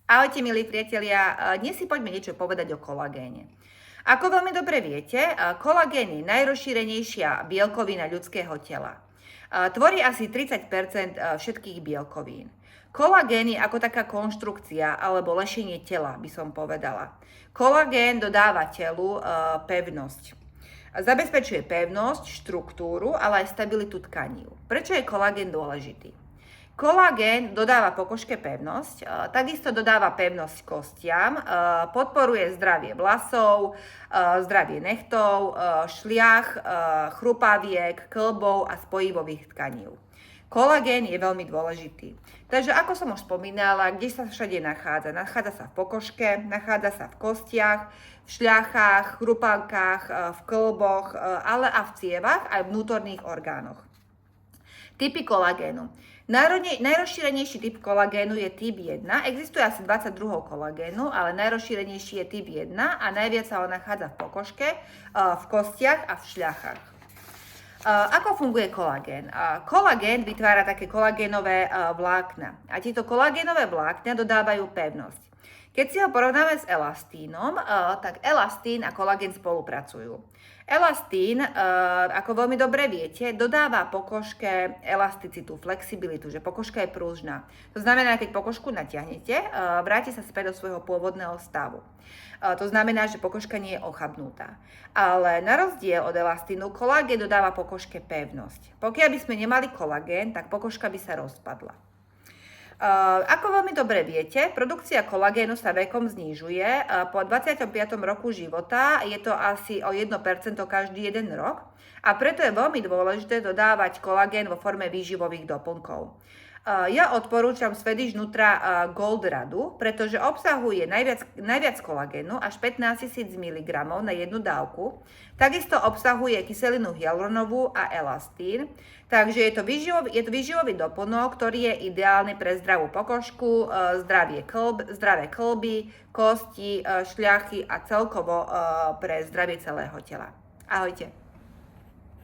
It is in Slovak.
Ahojte, milí priatelia, dnes si poďme niečo povedať o kolagéne. Ako veľmi dobre viete, kolagén je najrozšírenejšia bielkovina ľudského tela. Tvorí asi 30% všetkých bielkovín. Kolagén je ako taká konštrukcia alebo lešenie tela, by som povedala. Kolagén dodáva telu pevnosť. Zabezpečuje pevnosť, štruktúru, ale aj stabilitu tkaní. Prečo je kolagén dôležitý? Kolagén dodáva pokožke pevnosť, takisto dodáva pevnosť kostiam, podporuje zdravie vlasov, zdravie nechtov, šliach, chrupaviek, kĺbov a spojivových tkaní. Kolagén je veľmi dôležitý. Takže ako som už spomínala, kde sa všade nachádza? Nachádza sa v pokožke, nachádza sa v kostiach, v šľachách, chrupavkách, v kĺboch, ale a v cievach aj v vnútorných orgánoch. Typy kolagénu. Najrozšírenejší typ kolagénu je typ 1. Existuje asi 20 druhov kolagénu, ale najrozšírenejší je typ 1 a najviac sa ho nachádza v pokožke, v kostiach a v šľachách. Ako funguje kolagén? Kolagén vytvára také kolagénové vlákna a tieto kolagénové vlákna dodávajú pevnosť. Keď si ho porovnáme s elastínom, tak elastín a kolagén spolupracujú. Elastín, ako veľmi dobre viete, dodáva pokožke elasticitu, flexibilitu, že pokožka je prúžna. To znamená, keď pokožku natiahnete, vráti sa späť do svojho pôvodného stavu. To znamená, že pokožka nie je ochabnutá. Ale na rozdiel od elastínu, kolagén dodáva pokožke pevnosť. Pokiaľ by sme nemali kolagén, tak pokožka by sa rozpadla. Ako veľmi dobre viete, produkcia kolagénu sa vekom znižuje. Po 25. roku života je to asi o 1% každý jeden rok a preto je veľmi dôležité dodávať kolagén vo forme výživových doplnkov. Ja odporúčam Swedish Nutra Gold Radu, pretože obsahuje najviac kolagénu, až 15 000 mg na jednu dávku. Takisto obsahuje kyselinu hyaluronovú a elastín, takže je to výživový doplnok, ktorý je ideálny pre zdravú pokožku, zdravé kĺby, kosti, šľachy a celkovo pre zdravie celého tela. Ahojte.